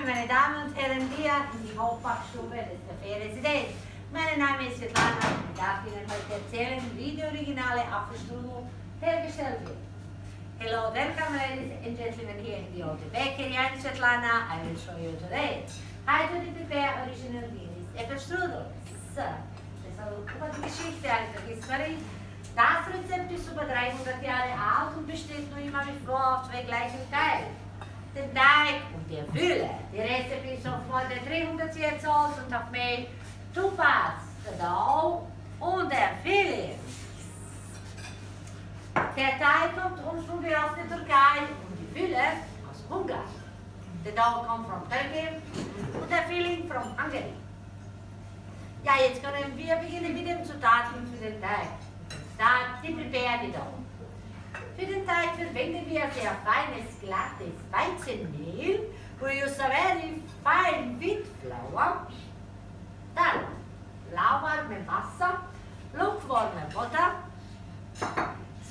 Tag, meine Damen und Herren, hier in die Hofbackstube des Café Residenz. Mein Name ist Svetlana und ich darf Ihnen heute erzählen, wie die originale Apfelstrudel hergestellt wird. Hello, welcome ladies and gentlemen here in the old bakery. I'm Svetlana. I will show you today how to prepare original Viennese Apfelstrudel. So, also über die Geschichte alter History. Das Rezept ist über 300 Jahre alt und besteht nur immer wie vor auf zwei gleichen Teilen. Den Teig und die Fülle. Die Rezept ist auf more than 300 years old und have made two parts, the dough und der Fülle. Der Teig kommt ursprünglich aus der Türkei und die Fülle aus Ungarn. The dough comes from Turkey und der Filling from Hungary. Ja, jetzt können wir beginnen mit den Zutaten für den Teig. Start to prepare the dough. Für den Teig verwenden wir sehr feines, glattes Weizenmehl. We use a very fine wheat flour. Dann lauwarmes Wasser, lukewarme Butter,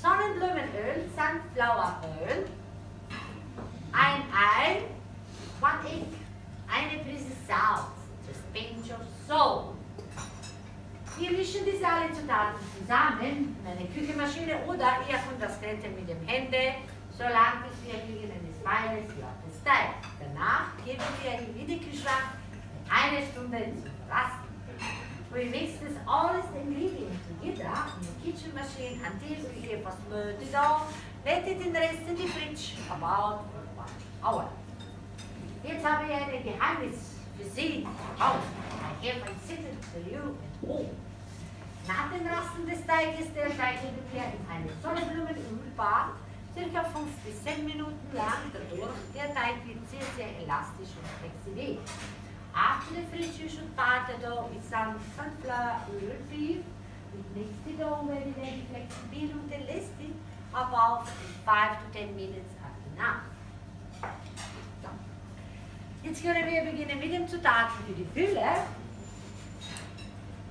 Sonnenblumenöl, Sunfloweröl, ein Ei, 1 egg, eine Prise Salz, just pinch of salt. Wir mischen diese alle Zutaten zusammen in eine Küchenmaschine oder ihr könnt das Kneten mit den Händen, solange bis wir kriegen ein feines, glattes Teig. Danach geben wir ihn in den Kühlschrank eine Stunde zum Rasten. We mix this all the ingredients together in the kitchen machine until we have a smooth dough. Let it in the rest in the fridge about 1 hour. Jetzt habe ich ein Geheimnis für Sie zu Hause. I have a secret for you at home. Nach dem Rasten des Teiges, der Teig wird in eine Sonnenblumenölbad, ca. 5 bis 10 Minuten lang. Dadurch der Teig wird sehr, sehr elastisch und flexibel. After the fridge, you should part the dough with some sunflower oil beef. We mix the dough very, very flexible und elastic about 5 to 10 minutes are enough. So. Jetzt können wir beginnen mit den Zutaten für die Fülle.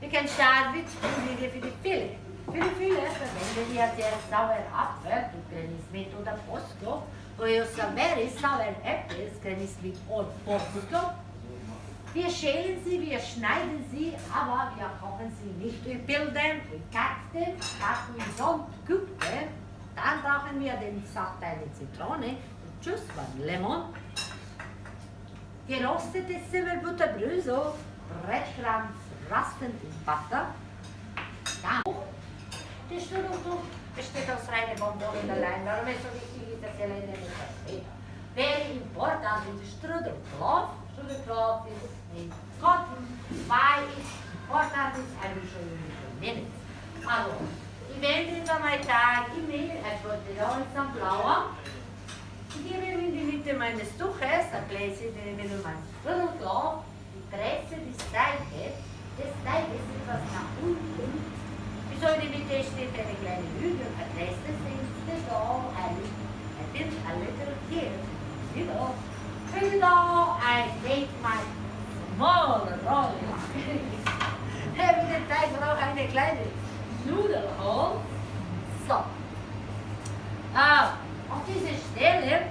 We can start with ingredients für die Fülle. Für die Fülle verwenden wir sehr sauren Apfel, Granny Smith oder Bosco. We use some very sour apples, Granny Smith or Bosco. Wir schälen sie, wir schneiden sie, aber wir kochen sie nicht. We peel them, we cut them, we don't cook them. Dann brauchen wir den Saft einer Zitrone, just 1 lemon. Geröstete Semmelbutterbrösel, Breadcrumbs, Rasten und Butter. Dann die Strudel besteht aus reiner Bonbon allein. Warum es so wichtig ist, das erzähle ich Ihnen später. Very important is the strudel cloth. Strudel cloth is in cotton. Why is important is I will show you in a minute. Also, ich wende über meinen Teig im Mehl, I put it on some flour. Ich gebe ihn in die Mitte meines Tuches, I place it in the middle of my strudel cloth. Ich presse das Teiges etwas nach unten. Bis in die Mitte steht eine kleine Lüge. I press this into the dough, I dip a little here. You know, through the dough, I make my small roll. Für den Teig brauche ich eine kleine Nudelhole. So. Auf dieser Stelle,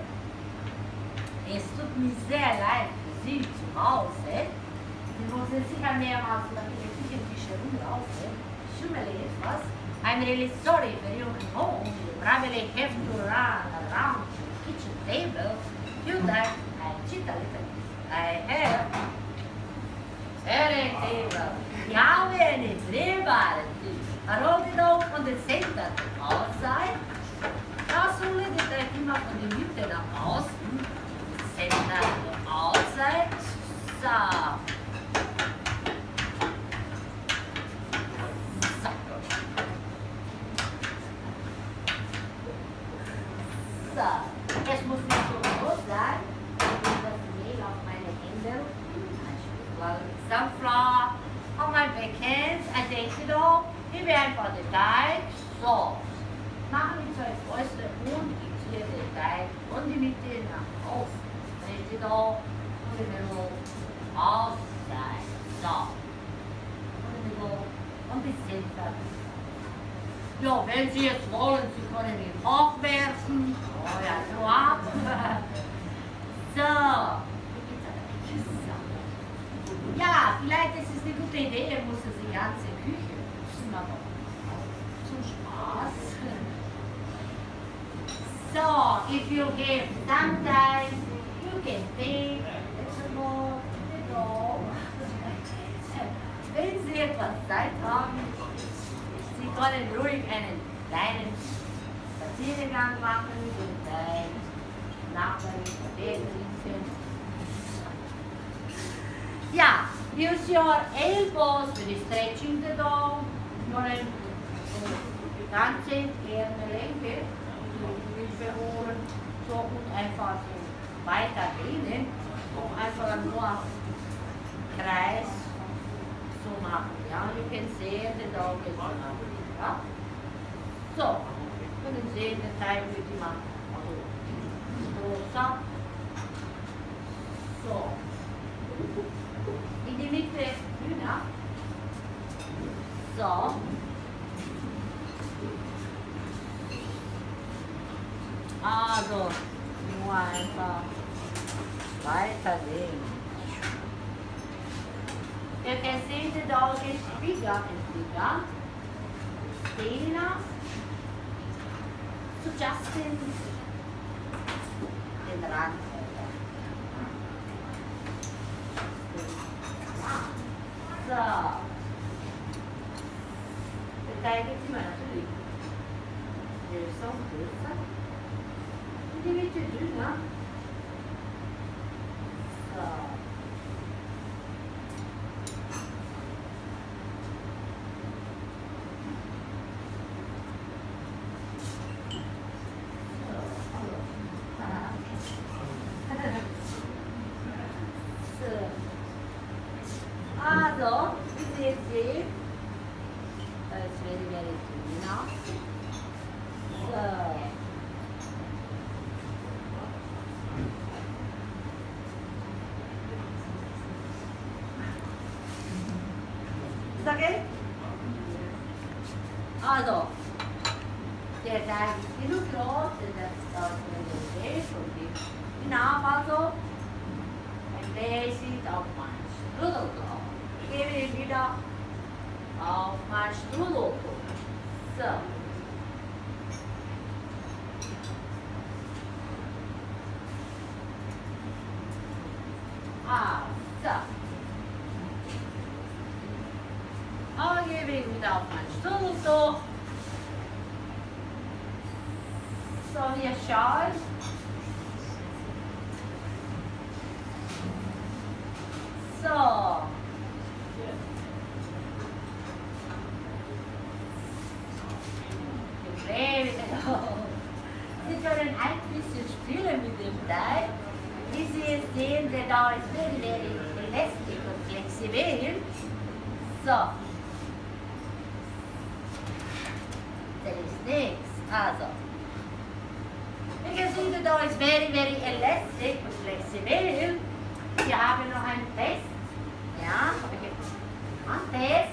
es tut mir sehr leid für Sie zu Hause. Sie müssen sicher mehrmals über die Küchentische rumlaufen. Ich schummele etwas. I'm really sorry for you at home. You probably have to run around the kitchen table. You like, I cheat a little. I have very table. You have any drehbare Tisch. I roll it out from the center to outside. Das hole ich Teig immer von der Mitte nach außen. Center to outside. So. Es muss nicht so groß sein. Ich nehme das Mehl auf meine Hände. Sunflower auf mein Backhand. I take it all. Ich werde einfach den Teig. So. Machen wir 2 Fäuste und ich ziehe den Teig von die Mitte nach außen. Take it all. Und the middle. Outside. So. Und the middle. Und die Center. Ja, wenn Sie jetzt wollen, Sie können ihn hochwerfen. Oh ja, so ab. So. Ja, vielleicht ist es eine gute Idee, muss es die ganze Küche putzen, aber zum Spaß. So, if you give some time, you can take a more dog. Wenn Sie etwas Zeit haben, Sie können ruhig einen kleinen Spaziergang machen und Nachbarn bewegen. Yeah, use your elbows for stretching the dog. Die ganze Ärmellenke, Hilfe holen, so und einfach so weiter dehnen und einfach nur Kreis so machen. Ja, you can see the dog is enough. Ja? So, können Sie den Teil mit ihm machen. Also, so. In die Mitte Hühner. So. Also, nur einfach weiterlegen. You can see the dog is bigger and bigger. Still enough to justin den Rand. So. Der Teig ist immer natürlich größer und größer. In die Mitte dünner. So. Also, wie Sie sehen, das ist very, very thin now. So. Ist das okay? Also, der Teig ist genug groß, das ist ein Weg und die Namen also, ein Basic auf mein Strudel drauf. Ich gebe ihn wieder auf mein Strudel. So. So. Und gebe ihn wieder auf mein Strudel so. So, hier schaut. So. Sie können ein bisschen spielen mit dem Teig. Wie Sie es sehen, der da ist very, very elastic und flexibel. So. Das ist nichts. Also. You can see the dough is very, very elastic und flexibel. Wir haben noch einen Test. Ja, ein Test.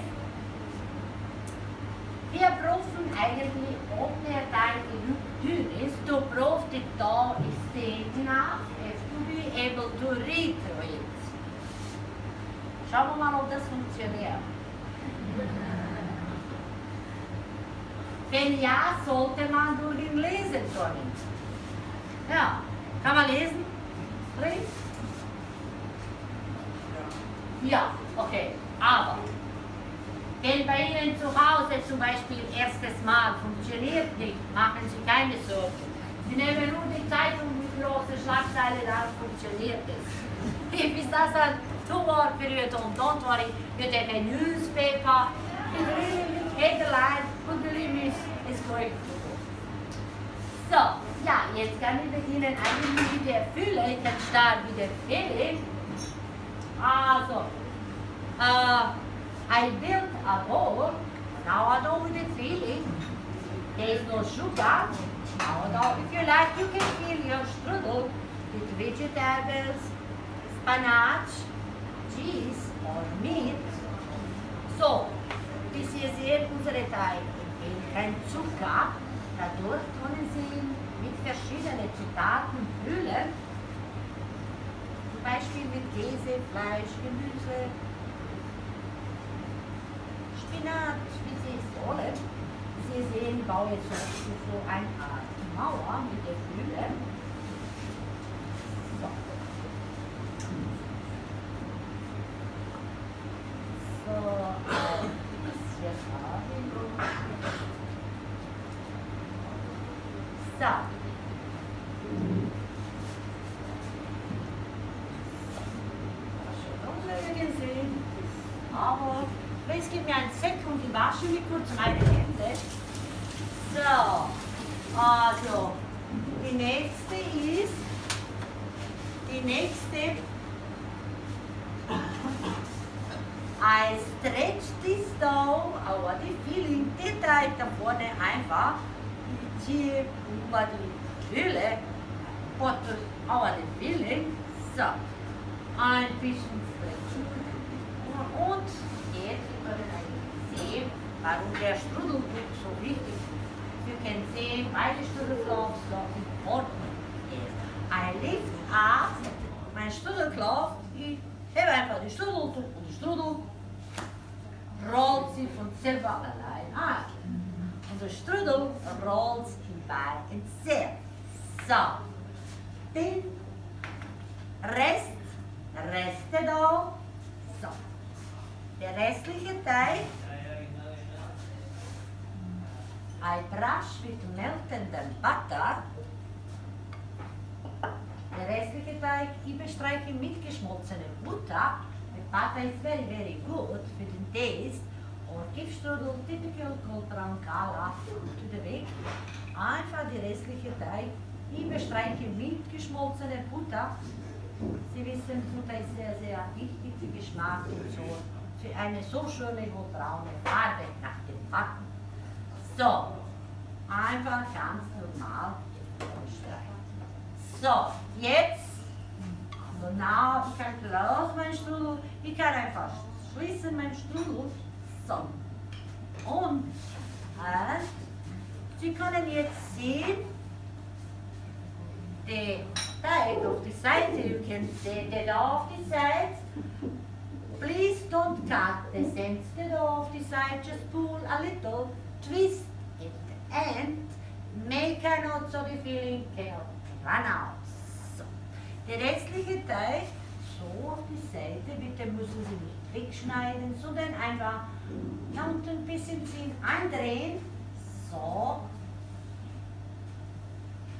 Wir prüfen eigentlich, ob der Teig genug dünn ist, to prove the dough is thin enough to be able to read through it. Schauen wir mal, ob das funktioniert. Wenn ja, sollte man durch ihn lesen können. Ja, kann man lesen? Please? Ja, okay, aber wenn bei Ihnen zu Hause zum Beispiel erstes Mal funktioniert nicht, machen Sie keine Sorgen. Sie nehmen nur die Zeitung mit großer Schlagzeile, dann funktioniert es. If it doesn't work for you, don't worry, you take a newspaper, you read the headline, and believe me, it's going to go. So, ja, jetzt kann ich Ihnen eigentlich wieder füllen, ich kann stark wieder füllen. Also, I built a bowl, now I know with the filling. There is no sugar. Now, if you like, you can fill your strudel with vegetables, spinach, cheese or meat. So, wie Sie sehen, unsere Teig enthält kein Zucker. Dadurch können Sie ihn mit verschiedenen Zutaten füllen. Zum Beispiel mit Käse, Fleisch, Gemüse, Spinat, wie Sie es wollen. Sie sehen, ich baue jetzt so eine Art Mauer mit der Fühle. So. So, ein bisschen Farbe. So. Aber es gibt mir einen Sack und ich wasche mich kurz meine Hände. So, also die nächste ist, I stretch this down, aber die Feeling, die Teig da vorne einfach, ich ziehe über die Hülle, aber die Feeling, so, ein bisschen stretchen. Und jetzt können wir sehen, warum der Strudelbuch so wichtig ist. You can see my strudelcloth so important is. I lift up mein Strudelcloth, ich hebe einfach die Strudeltuch und die Strudel rollt sie von selber allein an. Und der Strudel rollt ihn bei itself. So, den Reste da, so. Der restliche Teig, I brush with melted butter. Der restliche Teig, ich bestreiche mit geschmolzener Butter. The butter is very, very good for the taste. Or give strudel typical cold brown color to the bake. Einfach der restliche Teig, ich bestreiche mit geschmolzener Butter. Sie wissen, Butter ist sehr, sehr wichtig für Geschmack und so. Für eine so schöne goldbraune Farbe nach dem Backen. So, einfach ganz normal streichen. So, jetzt, so now, ich kann close mein Strudel, ich kann einfach schließen mein Strudel. So, und Sie können jetzt sehen, der Teig auf die Seite, you can see that off the side. Please don't cut the center off the side, just pull a little, twist it, and make a knot so the filling can run out. So. Der restliche Teig, so auf die Seite, bitte müssen Sie nicht wegschneiden, sondern einfach nach unten ein bisschen ziehen, eindrehen, so.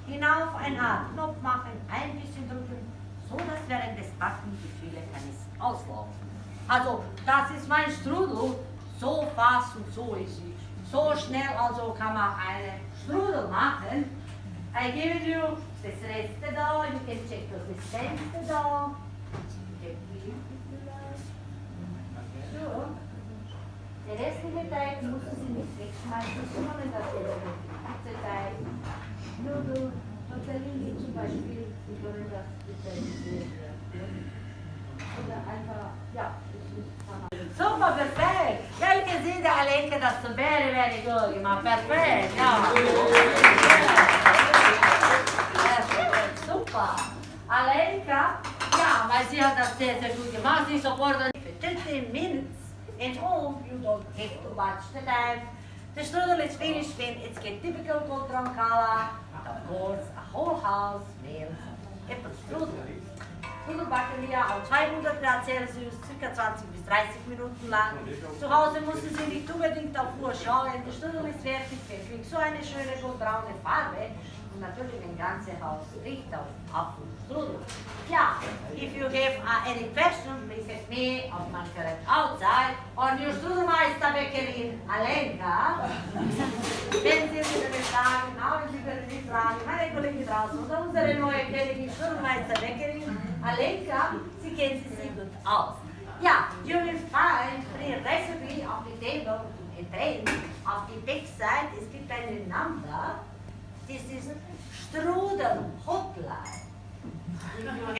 Hinauf eine Art Knopf machen, ein bisschen drücken, so dass während des Backen die Fülle kann es auslaufen. Also, das ist mein Strudel, so fast und so ist sie. So schnell also kann man einen Strudel machen. I give you das Reste da, you can check das Reste da. So. Der restliche Teig müssen Sie nicht wegschmeißen, sondern das ist der Pizzateig. Nudeln, Tortellini zum Beispiel, Sie können das differenzieren. Oder einfach, ja, das ist super, perfekt! Ja, ich can see that Alenka that's so very, very good, gemacht, perfekt, ja. Super! Alenka, ja, weil sie hat das sehr, sehr gut gemacht, sie supported for 15 minutes at home, you don't have to watch the time. The strudel is finished when it's get typical cold brown color. Of course, a whole house smells apple strudel. Strudel backen wir auf 200 Grad Celsius, ca. 20 bis 30 Minuten lang. Zu Hause müssen Sie nicht unbedingt auf Uhr schauen. Der Strudel ist fertig, kriegt so eine schöne goldbraune Farbe. Und natürlich ein ganzes Haus riecht auf Apfelstrudel. Ja, if you have any question, please let me auf my correct outside or your Strudelmeisterbäckerin Alenka. Wenn Sie wieder fragen, haben Sie können Sie fragen, meine Kollegin draußen oder unsere neue Königin Strudelmeisterbäckerin Alenka, sie kennt sie sehr gut aus. Ja, you will find the recipe of the table and then auf die backside, es gibt eine Number. This is Strudel Hotline.